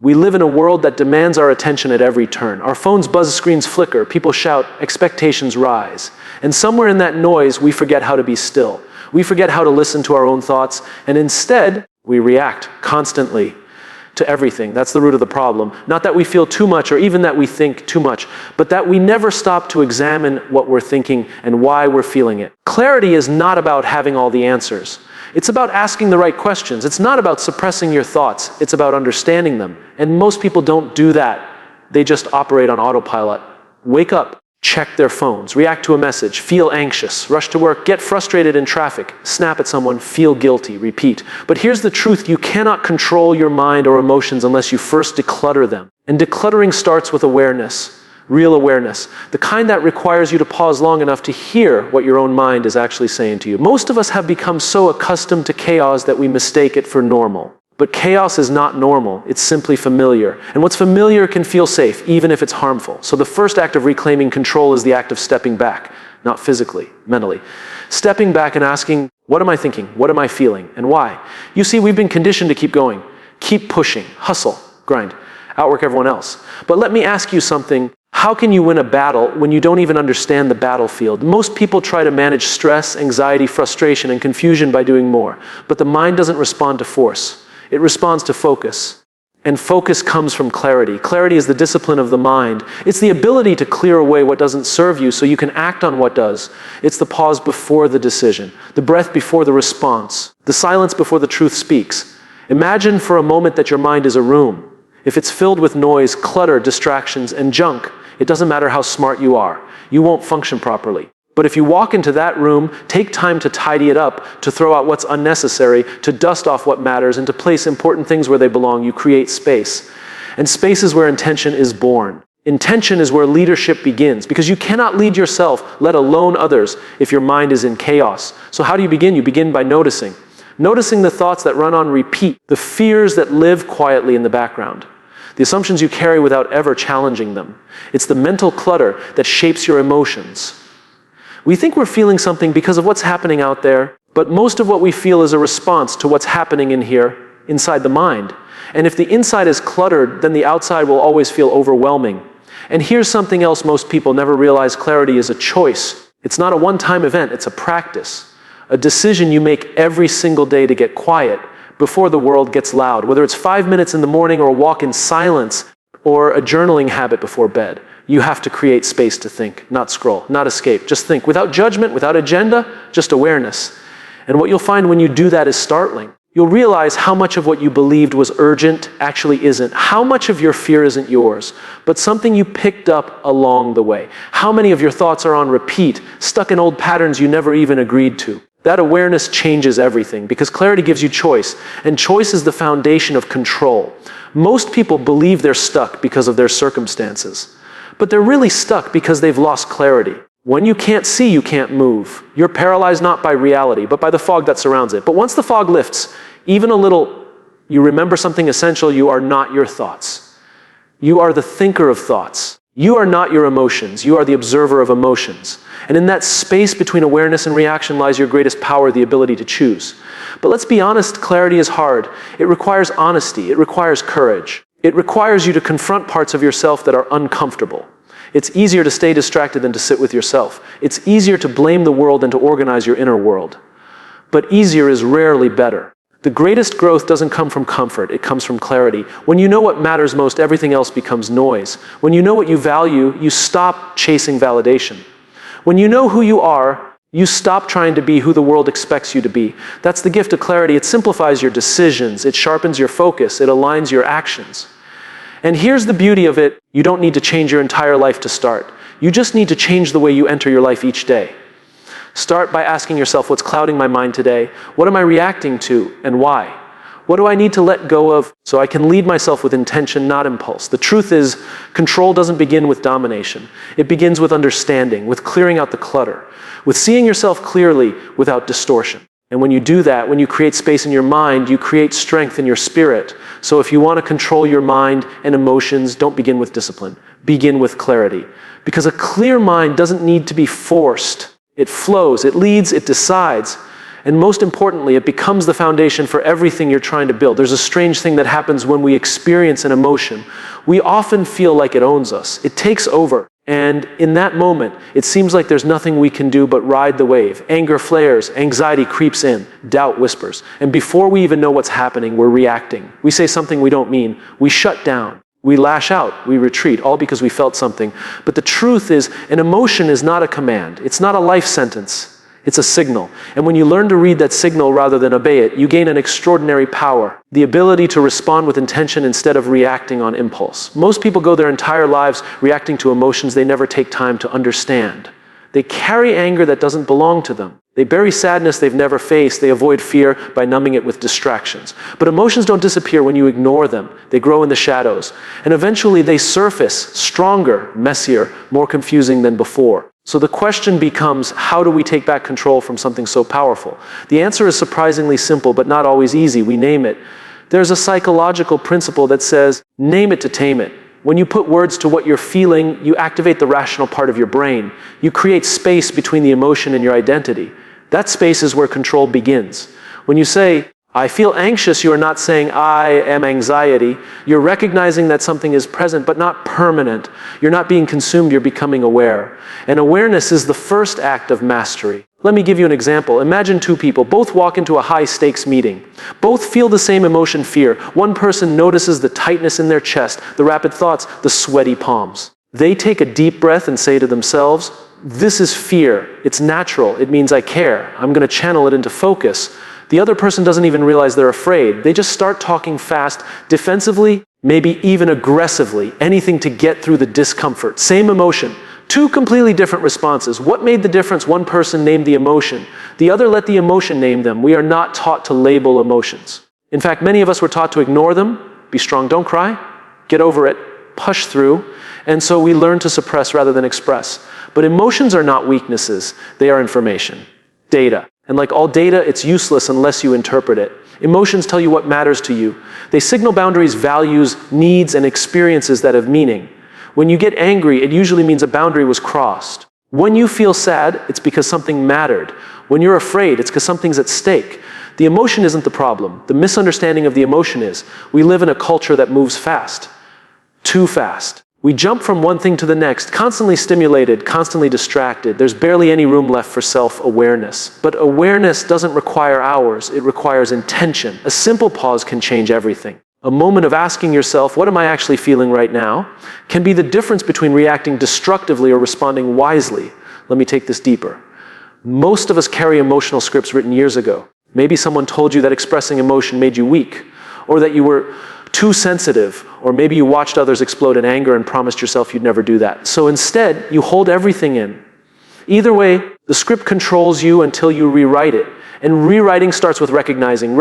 We live in a world that demands our attention at every turn. Our phones' buzz screens flicker, people shout, expectations rise. And somewhere in that noise, we forget how to be still. We forget how to listen to our own thoughts, and instead, we react constantly to everything. That's the root of the problem. Not that we feel too much or even that we think too much, but that we never stop to examine what we're thinking and why we're feeling it. Clarity is not about having all the answers. It's about asking the right questions. It's not about suppressing your thoughts. It's about understanding them. And most people don't do that. They just operate on autopilot. Wake up, check their phones, react to a message, feel anxious, rush to work, get frustrated in traffic, snap at someone, feel guilty, repeat. But here's the truth: you cannot control your mind or emotions unless you first declutter them. And decluttering starts with awareness, real awareness, the kind that requires you to pause long enough to hear what your own mind is actually saying to you. Most of us have become so accustomed to chaos that we mistake it for normal. But chaos is not normal, it's simply familiar. And what's familiar can feel safe, even if it's harmful. So the first act of reclaiming control is the act of stepping back, not physically, mentally. Stepping back and asking, what am I thinking? What am I feeling? And why? You see, we've been conditioned to keep going, keep pushing, hustle, grind, outwork everyone else. But let me ask you something. How can you win a battle when you don't even understand the battlefield? Most people try to manage stress, anxiety, frustration, and confusion by doing more. But the mind doesn't respond to force. It responds to focus. And focus comes from clarity. Clarity is the discipline of the mind. It's the ability to clear away what doesn't serve you so you can act on what does. It's the pause before the decision, the breath before the response, the silence before the truth speaks. Imagine for a moment that your mind is a room. If it's filled with noise, clutter, distractions, and junk, it doesn't matter how smart you are. You won't function properly. But if you walk into that room, take time to tidy it up, to throw out what's unnecessary, to dust off what matters, and to place important things where they belong, you create space. And space is where intention is born. Intention is where leadership begins, because you cannot lead yourself, let alone others, if your mind is in chaos. So how do you begin? You begin by noticing. Noticing the thoughts that run on repeat, the fears that live quietly in the background, the assumptions you carry without ever challenging them. It's the mental clutter that shapes your emotions. We think we're feeling something because of what's happening out there, but most of what we feel is a response to what's happening in here, inside the mind. And if the inside is cluttered, then the outside will always feel overwhelming. And here's something else most people never realize: clarity is a choice. It's not a one-time event, it's a practice. A decision you make every single day to get quiet before the world gets loud, whether it's 5 minutes in the morning or a walk in silence or a journaling habit before bed. You have to create space to think, not scroll, not escape. Just think, without judgment, without agenda, just awareness. And what you'll find when you do that is startling. You'll realize how much of what you believed was urgent actually isn't. How much of your fear isn't yours, but something you picked up along the way. How many of your thoughts are on repeat, stuck in old patterns you never even agreed to. That awareness changes everything, because clarity gives you choice, and choice is the foundation of control. Most people believe they're stuck because of their circumstances. But they're really stuck because they've lost clarity. When you can't see, you can't move. You're paralyzed not by reality, but by the fog that surrounds it. But once the fog lifts, even a little, you remember something essential: you are not your thoughts. You are the thinker of thoughts. You are not your emotions. You are the observer of emotions. And in that space between awareness and reaction lies your greatest power, the ability to choose. But let's be honest, clarity is hard. It requires honesty. It requires courage. It requires you to confront parts of yourself that are uncomfortable. It's easier to stay distracted than to sit with yourself. It's easier to blame the world than to organize your inner world. But easier is rarely better. The greatest growth doesn't come from comfort, it comes from clarity. When you know what matters most, everything else becomes noise. When you know what you value, you stop chasing validation. When you know who you are, you stop trying to be who the world expects you to be. That's the gift of clarity. It simplifies your decisions, it sharpens your focus, it aligns your actions. And here's the beauty of it: you don't need to change your entire life to start. You just need to change the way you enter your life each day. Start by asking yourself, what's clouding my mind today? What am I reacting to, and why? What do I need to let go of so I can lead myself with intention, not impulse? The truth is, control doesn't begin with domination. It begins with understanding, with clearing out the clutter, with seeing yourself clearly without distortion. And when you do that, when you create space in your mind, you create strength in your spirit. So if you want to control your mind and emotions, don't begin with discipline. Begin with clarity. Because a clear mind doesn't need to be forced. It flows, it leads, it decides. And most importantly, it becomes the foundation for everything you're trying to build. There's a strange thing that happens when we experience an emotion. We often feel like it owns us. It takes over. And in that moment, it seems like there's nothing we can do but ride the wave. Anger flares, anxiety creeps in, doubt whispers. And before we even know what's happening, we're reacting. We say something we don't mean. We shut down. We lash out. We retreat, all because we felt something. But the truth is, an emotion is not a command. It's not a life sentence. It's a signal. And when you learn to read that signal rather than obey it, you gain an extraordinary power. The ability to respond with intention instead of reacting on impulse. Most people go their entire lives reacting to emotions they never take time to understand. They carry anger that doesn't belong to them. They bury sadness they've never faced. They avoid fear by numbing it with distractions. But emotions don't disappear when you ignore them. They grow in the shadows. And eventually they surface stronger, messier, more confusing than before. So the question becomes, how do we take back control from something so powerful? The answer is surprisingly simple, but not always easy. We name it. There's a psychological principle that says, name it to tame it. When you put words to what you're feeling, you activate the rational part of your brain. You create space between the emotion and your identity. That space is where control begins. When you say, I feel anxious, you are not saying, I am anxiety. You're recognizing that something is present, but not permanent. You're not being consumed, you're becoming aware. And awareness is the first act of mastery. Let me give you an example. Imagine two people, both walk into a high-stakes meeting. Both feel the same emotion, fear. One person notices the tightness in their chest, the rapid thoughts, the sweaty palms. They take a deep breath and say to themselves, this is fear. It's natural. It means I care. I'm going to channel it into focus. The other person doesn't even realize they're afraid. They just start talking fast, defensively, maybe even aggressively, anything to get through the discomfort. Same emotion. Two completely different responses. What made the difference? One person named the emotion. The other let the emotion name them. We are not taught to label emotions. In fact, many of us were taught to ignore them. Be strong, don't cry. Get over it. Push through. And so we learn to suppress rather than express. But emotions are not weaknesses. They are information. Data. And like all data, it's useless unless you interpret it. Emotions tell you what matters to you. They signal boundaries, values, needs, and experiences that have meaning. When you get angry, it usually means a boundary was crossed. When you feel sad, it's because something mattered. When you're afraid, it's because something's at stake. The emotion isn't the problem. The misunderstanding of the emotion is, we live in a culture that moves fast. Too fast. We jump from one thing to the next, constantly stimulated, constantly distracted. There's barely any room left for self-awareness. But awareness doesn't require hours, it requires intention. A simple pause can change everything. A moment of asking yourself, what am I actually feeling right now, can be the difference between reacting destructively or responding wisely. Let me take this deeper. Most of us carry emotional scripts written years ago. Maybe someone told you that expressing emotion made you weak, or that you were too sensitive, or maybe you watched others explode in anger and promised yourself you'd never do that. So instead, you hold everything in. Either way, the script controls you until you rewrite it. And rewriting starts with recognizing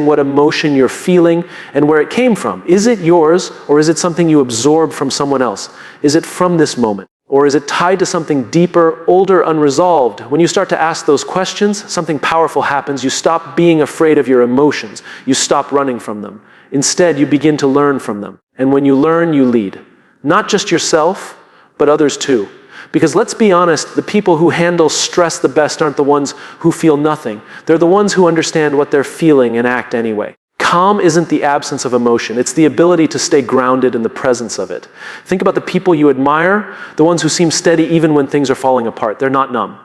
what emotion you're feeling and where it came from. Is it yours, or is it something you absorbed from someone else? Is it from this moment? Or is it tied to something deeper, older, unresolved? When you start to ask those questions, something powerful happens. You stop being afraid of your emotions. You stop running from them. Instead, you begin to learn from them. And when you learn, you lead. Not just yourself, but others too. Because let's be honest, the people who handle stress the best aren't the ones who feel nothing. They're the ones who understand what they're feeling and act anyway. Calm isn't the absence of emotion. It's the ability to stay grounded in the presence of it. Think about the people you admire, the ones who seem steady even when things are falling apart. They're not numb.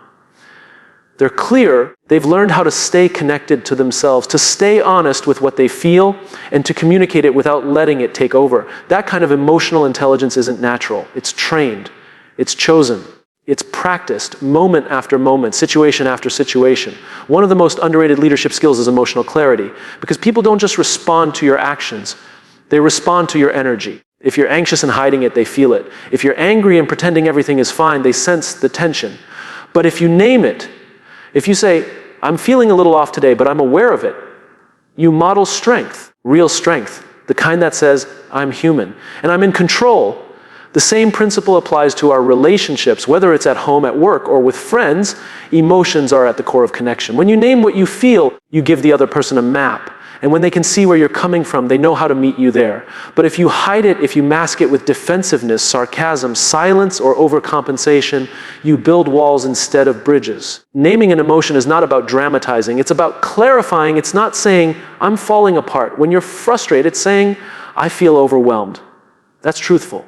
They're clear. They've learned how to stay connected to themselves, to stay honest with what they feel, and to communicate it without letting it take over. That kind of emotional intelligence isn't natural. It's trained. It's chosen. It's practiced moment after moment, situation after situation. One of the most underrated leadership skills is emotional clarity, because people don't just respond to your actions. They respond to your energy. If you're anxious and hiding it, they feel it. If you're angry and pretending everything is fine, they sense the tension. But if you name it, if you say, I'm feeling a little off today, but I'm aware of it, you model strength, real strength, the kind that says, I'm human, and I'm in control. The same principle applies to our relationships, whether it's at home, at work, or with friends. Emotions are at the core of connection. When you name what you feel, you give the other person a map. And when they can see where you're coming from, they know how to meet you there. But if you hide it, if you mask it with defensiveness, sarcasm, silence, or overcompensation, you build walls instead of bridges. Naming an emotion is not about dramatizing. It's about clarifying. It's not saying, I'm falling apart. When you're frustrated, it's saying, I feel overwhelmed. That's truthful.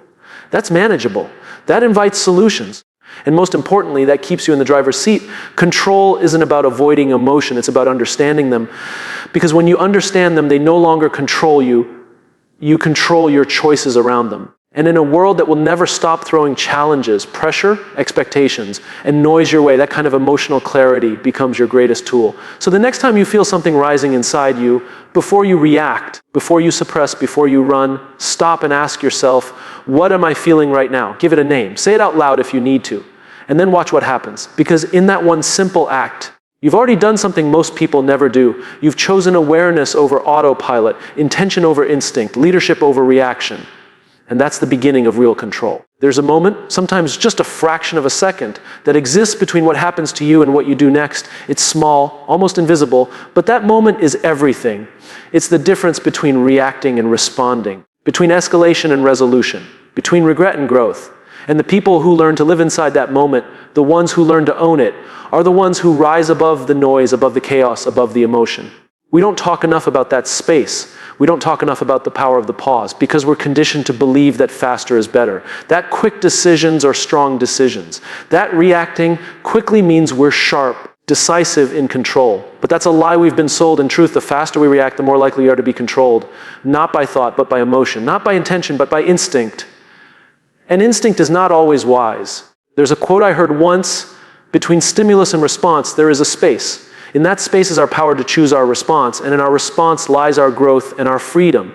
That's manageable. That invites solutions. And most importantly, that keeps you in the driver's seat. Control isn't about avoiding emotion, it's about understanding them. Because when you understand them, they no longer control you. You control your choices around them. And in a world that will never stop throwing challenges, pressure, expectations, and noise your way, that kind of emotional clarity becomes your greatest tool. So the next time you feel something rising inside you, before you react, before you suppress, before you run, stop and ask yourself, what am I feeling right now? Give it a name. Say it out loud if you need to. And then watch what happens. Because in that one simple act, you've already done something most people never do. You've chosen awareness over autopilot, intention over instinct, leadership over reaction. And that's the beginning of real control. There's a moment, sometimes just a fraction of a second, that exists between what happens to you and what you do next. It's small, almost invisible, but that moment is everything. It's the difference between reacting and responding, between escalation and resolution, between regret and growth. And the people who learn to live inside that moment, the ones who learn to own it, are the ones who rise above the noise, above the chaos, above the emotion. We don't talk enough about that space. We don't talk enough about the power of the pause because we're conditioned to believe that faster is better. That quick decisions are strong decisions. That reacting quickly means we're sharp, decisive, in control. But that's a lie we've been sold. In truth, the faster we react, the more likely we are to be controlled. Not by thought, but by emotion. Not by intention, but by instinct. And instinct is not always wise. There's a quote I heard once, between stimulus and response, there is a space. In that space is our power to choose our response, and in our response lies our growth and our freedom.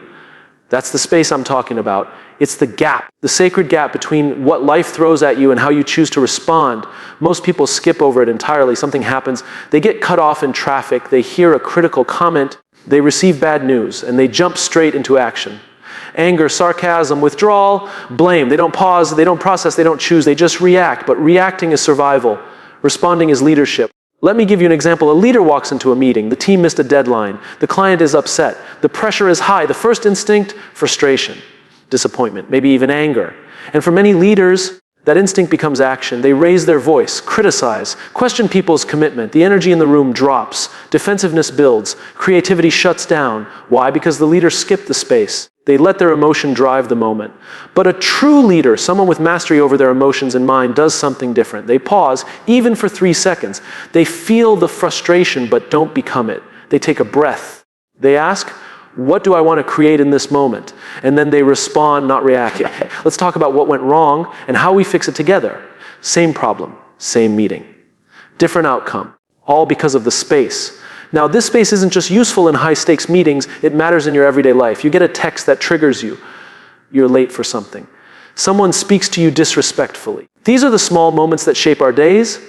That's the space I'm talking about. It's the gap, the sacred gap between what life throws at you and how you choose to respond. Most people skip over it entirely. Something happens. They get cut off in traffic. They hear a critical comment. They receive bad news, and they jump straight into action. Anger, sarcasm, withdrawal, blame. They don't pause, they don't process, they don't choose. They just react. But reacting is survival. Responding is leadership. Let me give you an example. A leader walks into a meeting. The team missed a deadline. The client is upset. The pressure is high. The first instinct, frustration, disappointment, maybe even anger. And for many leaders, that instinct becomes action. They raise their voice, criticize, question people's commitment. The energy in the room drops. Defensiveness builds. Creativity shuts down. Why? Because the leader skipped the space. They let their emotion drive the moment. But a true leader, someone with mastery over their emotions and mind, does something different. They pause, even for 3 seconds. They feel the frustration, but don't become it. They take a breath. They ask, what do I want to create in this moment? And then they respond, not react. Let's talk about what went wrong and how we fix it together. Same problem, same meeting. Different outcome, all because of the space. Now, this space isn't just useful in high-stakes meetings, it matters in your everyday life. You get a text that triggers you. You're late for something. Someone speaks to you disrespectfully. These are the small moments that shape our days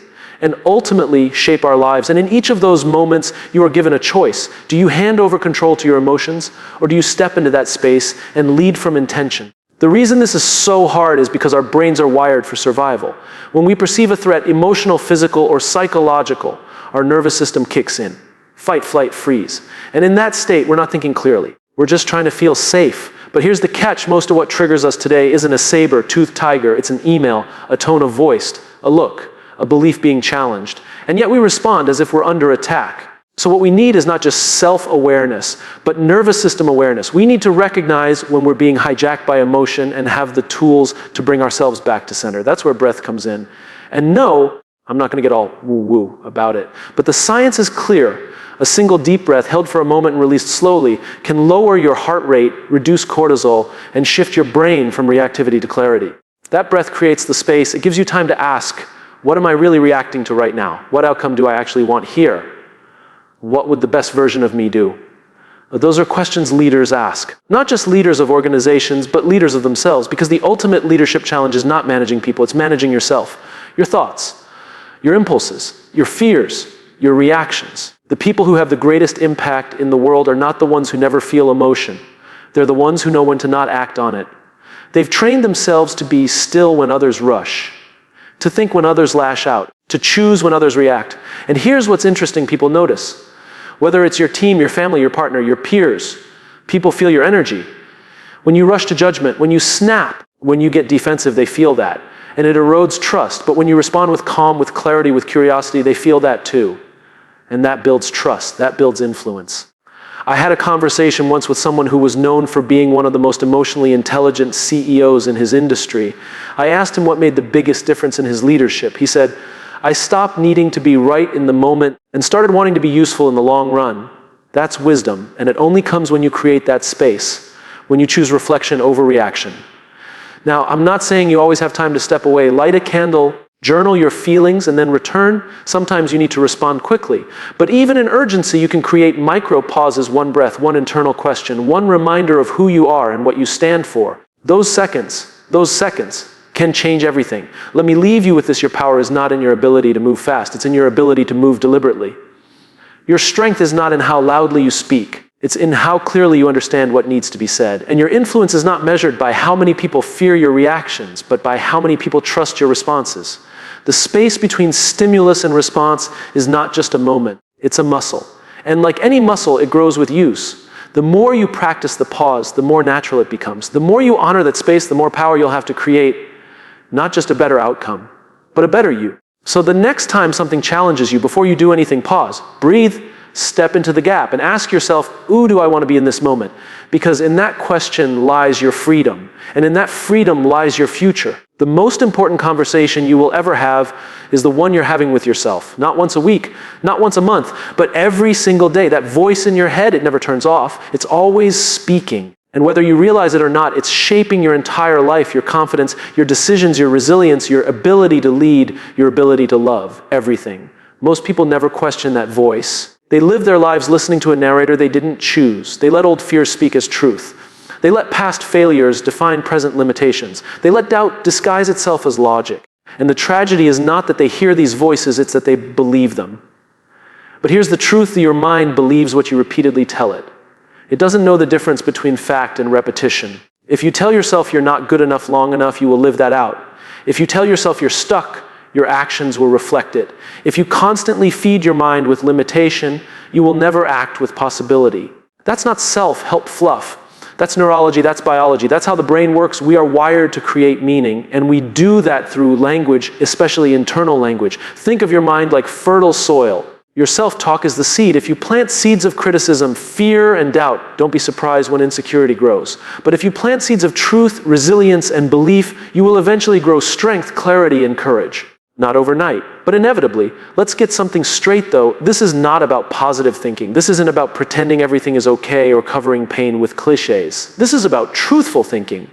and ultimately shape our lives. And in each of those moments, you are given a choice. Do you hand over control to your emotions, or do you step into that space and lead from intention? The reason this is so hard is because our brains are wired for survival. When we perceive a threat, emotional, physical, or psychological, our nervous system kicks in. Fight, flight, freeze. And in that state, we're not thinking clearly. We're just trying to feel safe. But here's the catch. Most of what triggers us today isn't a saber-toothed tiger. It's an email, a tone of voice, a look, a belief being challenged. And yet we respond as if we're under attack. So what we need is not just self-awareness, but nervous system awareness. We need to recognize when we're being hijacked by emotion and have the tools to bring ourselves back to center. That's where breath comes in. And no, I'm not going to get all woo-woo about it, but the science is clear. A single deep breath held for a moment and released slowly can lower your heart rate, reduce cortisol, and shift your brain from reactivity to clarity. That breath creates the space. It gives you time to ask, what am I really reacting to right now? What outcome do I actually want here? What would the best version of me do? Those are questions leaders ask. Not just leaders of organizations, but leaders of themselves, because the ultimate leadership challenge is not managing people, it's managing yourself, your thoughts, your impulses, your fears, your reactions. The people who have the greatest impact in the world are not the ones who never feel emotion. They're the ones who know when to not act on it. They've trained themselves to be still when others rush, to think when others lash out, to choose when others react. And here's what's interesting, people notice. Whether it's your team, your family, your partner, your peers, people feel your energy. When you rush to judgment, when you snap, when you get defensive, they feel that. And it erodes trust. But when you respond with calm, with clarity, with curiosity, they feel that too. And that builds trust. That builds influence. I had a conversation once with someone who was known for being one of the most emotionally intelligent CEOs in his industry. I asked him what made the biggest difference in his leadership. He said, "I stopped needing to be right in the moment and started wanting to be useful in the long run." That's wisdom, and it only comes when you create that space, when you choose reflection over reaction. Now, I'm not saying you always have time to step away. Light a candle, journal your feelings, and then return. Sometimes you need to respond quickly. But even in urgency, you can create micro pauses, one breath, one internal question, one reminder of who you are and what you stand for. Those seconds can change everything. Let me leave you with this. Your power is not in your ability to move fast. It's in your ability to move deliberately. Your strength is not in how loudly you speak. It's in how clearly you understand what needs to be said. And your influence is not measured by how many people fear your reactions, but by how many people trust your responses. The space between stimulus and response is not just a moment, it's a muscle. And like any muscle, it grows with use. The more you practice the pause, the more natural it becomes. The more you honor that space, the more power you'll have to create not just a better outcome, but a better you. So the next time something challenges you, before you do anything, pause, breathe, step into the gap, and ask yourself, who do I want to be in this moment? Because in that question lies your freedom, and in that freedom lies your future. The most important conversation you will ever have is the one you're having with yourself. Not once a week, not once a month, but every single day. That voice in your head, it never turns off. It's always speaking. And whether you realize it or not, it's shaping your entire life, your confidence, your decisions, your resilience, your ability to lead, your ability to love, everything. Most people never question that voice. They live their lives listening to a narrator they didn't choose. They let old fears speak as truth. They let past failures define present limitations. They let doubt disguise itself as logic. And the tragedy is not that they hear these voices, it's that they believe them. But here's the truth: that your mind believes what you repeatedly tell it. It doesn't know the difference between fact and repetition. If you tell yourself you're not good enough long enough, you will live that out. If you tell yourself you're stuck, your actions will reflect it. If you constantly feed your mind with limitation, you will never act with possibility. That's not self-help fluff. That's neurology, that's biology. That's how the brain works. We are wired to create meaning, and we do that through language, especially internal language. Think of your mind like fertile soil. Your self-talk is the seed. If you plant seeds of criticism, fear, and doubt, don't be surprised when insecurity grows. But if you plant seeds of truth, resilience, and belief, you will eventually grow strength, clarity, and courage. Not overnight, but inevitably. Let's get something straight though. This is not about positive thinking. This isn't about pretending everything is okay or covering pain with cliches. This is about truthful thinking,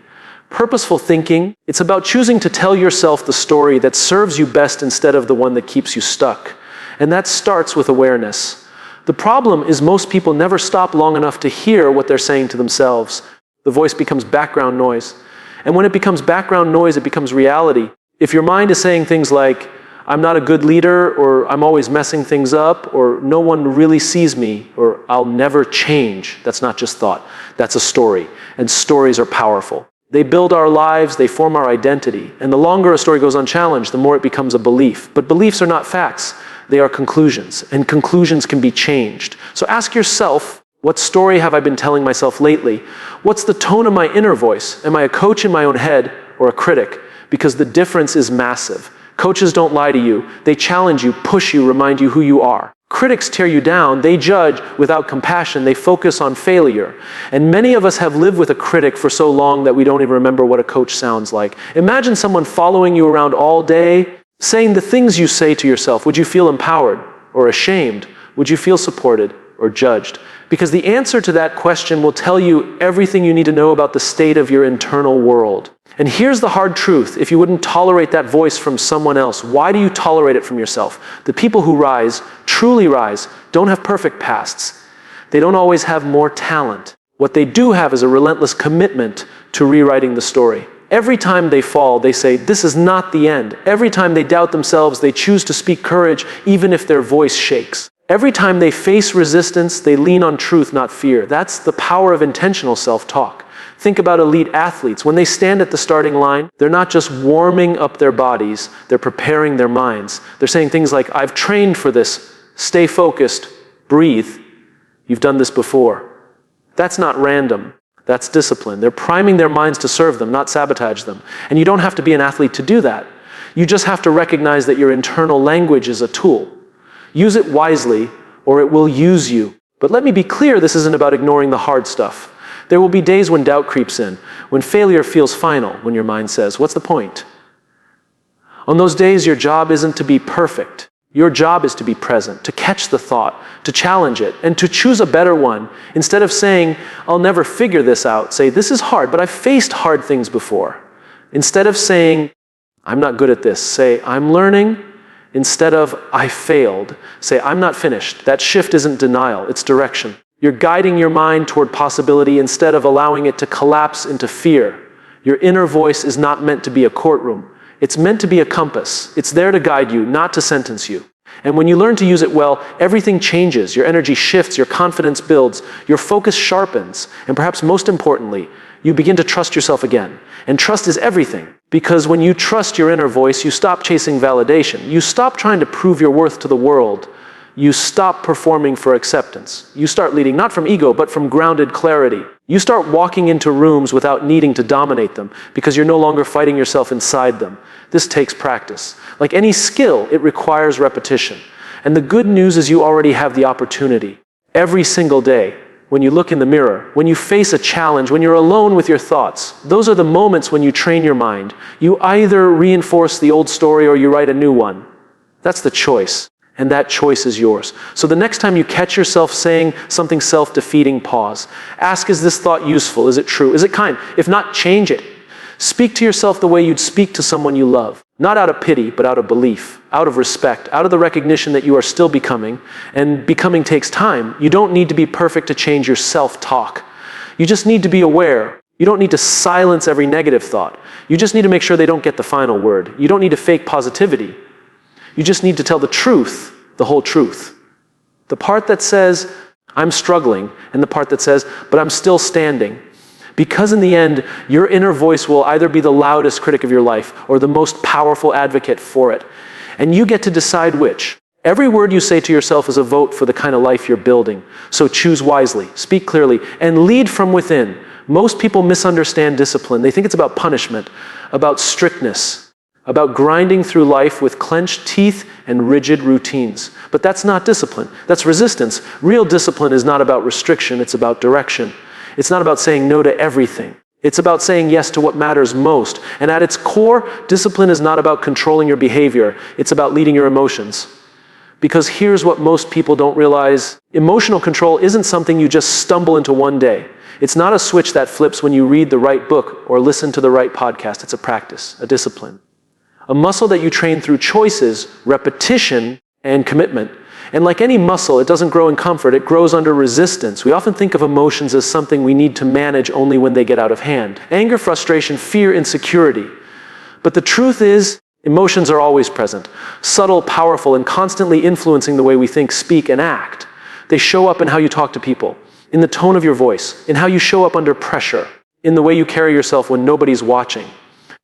purposeful thinking. It's about choosing to tell yourself the story that serves you best instead of the one that keeps you stuck. And that starts with awareness. The problem is most people never stop long enough to hear what they're saying to themselves. The voice becomes background noise. And when it becomes background noise, it becomes reality. If your mind is saying things like, I'm not a good leader, or I'm always messing things up, or no one really sees me, or I'll never change, that's not just thought, that's a story. And stories are powerful. They build our lives, they form our identity. And the longer a story goes unchallenged, the more it becomes a belief. But beliefs are not facts, they are conclusions. And conclusions can be changed. So ask yourself, what story have I been telling myself lately? What's the tone of my inner voice? Am I a coach in my own head, or a critic? Because the difference is massive. Coaches don't lie to you. They challenge you, push you, remind you who you are. Critics tear you down. They judge without compassion. They focus on failure. And many of us have lived with a critic for so long that we don't even remember what a coach sounds like. Imagine someone following you around all day, saying the things you say to yourself. Would you feel empowered or ashamed? Would you feel supported or judged? Because the answer to that question will tell you everything you need to know about the state of your internal world. And here's the hard truth. If you wouldn't tolerate that voice from someone else, why do you tolerate it from yourself? The people who rise, truly rise, don't have perfect pasts. They don't always have more talent. What they do have is a relentless commitment to rewriting the story. Every time they fall, they say, this is not the end. Every time they doubt themselves, they choose to speak courage, even if their voice shakes. Every time they face resistance, they lean on truth, not fear. That's the power of intentional self-talk. Think about elite athletes. When they stand at the starting line, they're not just warming up their bodies, they're preparing their minds. They're saying things like, I've trained for this, stay focused, breathe, You've done this before. That's not random. That's discipline. They're priming their minds to serve them, not sabotage them. And you don't have to be an athlete to do that. You just have to recognize that your internal language is a tool. Use it wisely, or it will use you. But let me be clear, this isn't about ignoring the hard stuff. There will be days when doubt creeps in, when failure feels final, when your mind says, "What's the point?" On those days, your job isn't to be perfect. Your job is to be present, to catch the thought, to challenge it, and to choose a better one. Instead of saying, "I'll never figure this out," say, "This is hard, but I've faced hard things before." Instead of saying, "I'm not good at this," say, "I'm learning." Instead of, "I failed," say, "I'm not finished." That shift isn't denial, it's direction. You're guiding your mind toward possibility instead of allowing it to collapse into fear. Your inner voice is not meant to be a courtroom. It's meant to be a compass. It's there to guide you, not to sentence you. And when you learn to use it well, everything changes. Your energy shifts, your confidence builds, your focus sharpens, and perhaps most importantly, you begin to trust yourself again. And trust is everything, because when you trust your inner voice, you stop chasing validation. You stop trying to prove your worth to the world. You stop performing for acceptance. You start leading not from ego, but from grounded clarity. You start walking into rooms without needing to dominate them, because you're no longer fighting yourself inside them. This takes practice. Like any skill, it requires repetition. And the good news is you already have the opportunity. Every single day, when you look in the mirror, when you face a challenge, when you're alone with your thoughts, those are the moments when you train your mind. You either reinforce the old story or you write a new one. That's the choice. And that choice is yours. So the next time you catch yourself saying something self-defeating, pause. Ask, is this thought useful? Is it true? Is it kind? If not, change it. Speak to yourself the way you'd speak to someone you love. Not out of pity, but out of belief, out of respect, out of the recognition that you are still becoming. And becoming takes time. You don't need to be perfect to change your self-talk. You just need to be aware. You don't need to silence every negative thought. You just need to make sure they don't get the final word. You don't need to fake positivity. You just need to tell the truth, the whole truth. The part that says, "I'm struggling," and the part that says, "But I'm still standing." Because in the end, your inner voice will either be the loudest critic of your life or the most powerful advocate for it. And you get to decide which. Every word you say to yourself is a vote for the kind of life you're building. So choose wisely, speak clearly, and lead from within. Most people misunderstand discipline. They think it's about punishment, about strictness, about grinding through life with clenched teeth and rigid routines. But that's not discipline. That's resistance. Real discipline is not about restriction. It's about direction. It's not about saying no to everything. It's about saying yes to what matters most. And at its core, discipline is not about controlling your behavior. It's about leading your emotions. Because here's what most people don't realize. Emotional control isn't something you just stumble into one day. It's not a switch that flips when you read the right book or listen to the right podcast. It's a practice, a discipline. A muscle that you train through choices, repetition, and commitment. And like any muscle, it doesn't grow in comfort, it grows under resistance. We often think of emotions as something we need to manage only when they get out of hand. Anger, frustration, fear, insecurity. But the truth is, emotions are always present, subtle, powerful, and constantly influencing the way we think, speak, and act. They show up in how you talk to people, in the tone of your voice, in how you show up under pressure, in the way you carry yourself when nobody's watching.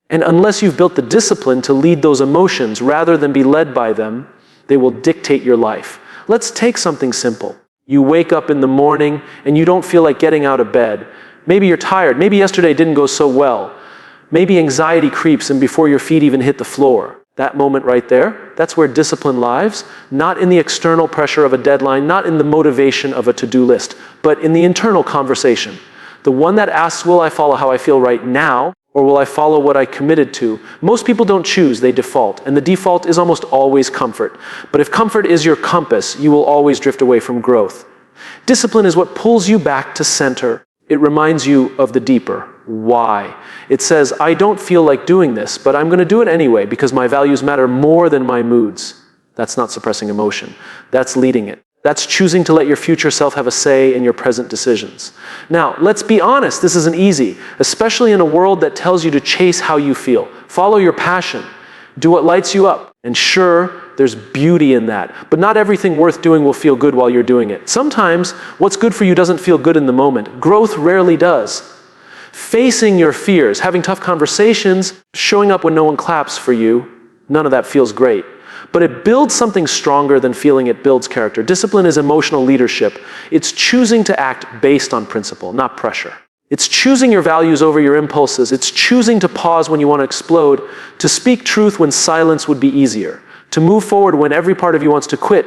And unless you've built the discipline to lead those emotions rather than be led by them, they will dictate your life. Let's take something simple. You wake up in the morning and you don't feel like getting out of bed. Maybe you're tired. Maybe yesterday didn't go so well. Maybe anxiety creeps in before your feet even hit the floor. That moment right there, that's where discipline lies, not in the external pressure of a deadline, not in the motivation of a to-do list, but in the internal conversation. The one that asks, will I follow how I feel right now? Or will I follow what I committed to? Most people don't choose, they default. And the default is almost always comfort. But if comfort is your compass, you will always drift away from growth. Discipline is what pulls you back to center. It reminds you of the deeper why. It says, I don't feel like doing this, but I'm going to do it anyway because my values matter more than my moods. That's not suppressing emotion. That's leading it. That's choosing to let your future self have a say in your present decisions. Now, let's be honest, this isn't easy, especially in a world that tells you to chase how you feel. Follow your passion. Do what lights you up. And sure, there's beauty in that. But not everything worth doing will feel good while you're doing it. Sometimes what's good for you doesn't feel good in the moment. Growth rarely does. Facing your fears, having tough conversations, showing up when no one claps for you, none of that feels great. But it builds something stronger than feeling. It builds character. Discipline is emotional leadership. It's choosing to act based on principle, not pressure. It's choosing your values over your impulses. It's choosing to pause when you want to explode, to speak truth when silence would be easier, to move forward when every part of you wants to quit.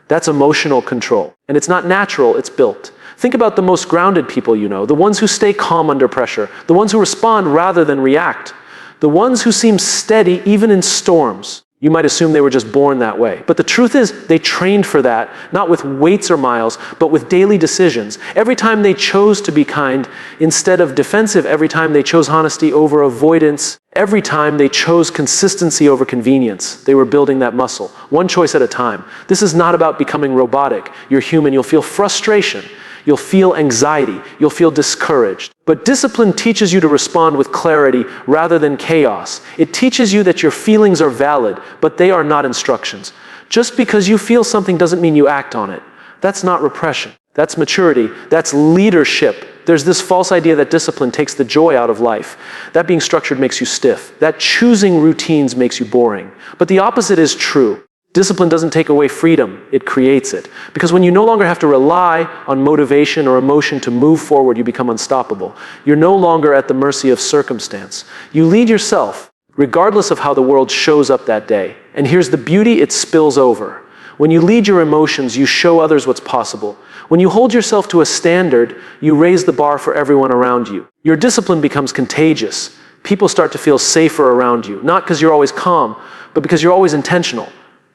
That's emotional control. And it's not natural, it's built. Think about the most grounded people you know, the ones who stay calm under pressure, the ones who respond rather than react, the ones who seem steady even in storms. You might assume they were just born that way. But the truth is, they trained for that, not with weights or miles, but with daily decisions. Every time they chose to be kind instead of defensive, every time they chose honesty over avoidance, every time they chose consistency over convenience, they were building that muscle, one choice at a time. This is not about becoming robotic. You're human. You'll feel frustration. You'll feel anxiety. You'll feel discouraged. But discipline teaches you to respond with clarity rather than chaos. It teaches you that your feelings are valid, but they are not instructions. Just because you feel something doesn't mean you act on it. That's not repression. That's maturity. That's leadership. There's this false idea that discipline takes the joy out of life. That being structured makes you stiff. That choosing routines makes you boring. But the opposite is true. Discipline doesn't take away freedom, it creates it. Because when you no longer have to rely on motivation or emotion to move forward, you become unstoppable. You're no longer at the mercy of circumstance. You lead yourself, regardless of how the world shows up that day. And here's the beauty, it spills over. When you lead your emotions, you show others what's possible. When you hold yourself to a standard, you raise the bar for everyone around you. Your discipline becomes contagious. People start to feel safer around you, not because you're always calm, but because you're always intentional.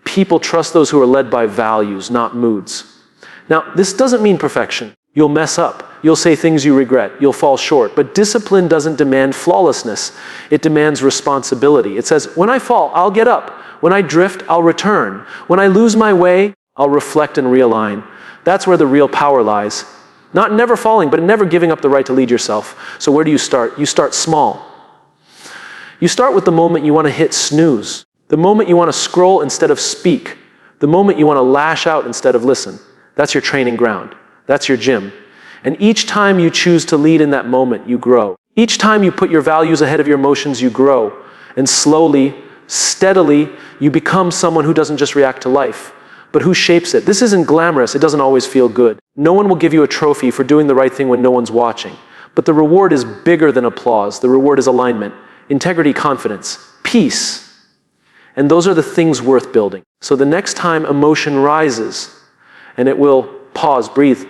People trust those who are led by values, not moods. Now, this doesn't mean perfection. You'll mess up. You'll say things you regret. You'll fall short. But discipline doesn't demand flawlessness. It demands responsibility. It says, when I fall, I'll get up. When I drift, I'll return. When I lose my way, I'll reflect and realign. That's where the real power lies. Not never falling, but never giving up the right to lead yourself. So where do you start? You start small. You start with the moment you want to hit snooze. The moment you want to scroll instead of speak. The moment you want to lash out instead of listen. That's your training ground. That's your gym. And each time you choose to lead in that moment, you grow. Each time you put your values ahead of your emotions, you grow. And slowly, steadily, you become someone who doesn't just react to life, but who shapes it. This isn't glamorous. It doesn't always feel good. No one will give you a trophy for doing the right thing when no one's watching. But the reward is bigger than applause. The reward is alignment, integrity, confidence, peace. And those are the things worth building. So the next time emotion rises, and it will pause, breathe,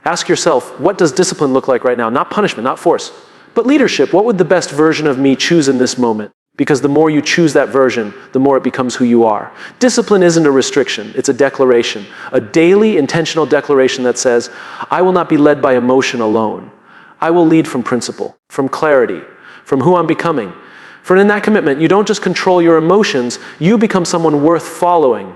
ask yourself, what does discipline look like right now? Not punishment, not force, but leadership. What would the best version of me choose in this moment? Because the more you choose that version, the more it becomes who you are. Discipline isn't a restriction, it's a declaration. A daily, intentional declaration that says, I will not be led by emotion alone. I will lead from principle, from clarity, from who I'm becoming. For in that commitment, you don't just control your emotions, you become someone worth following.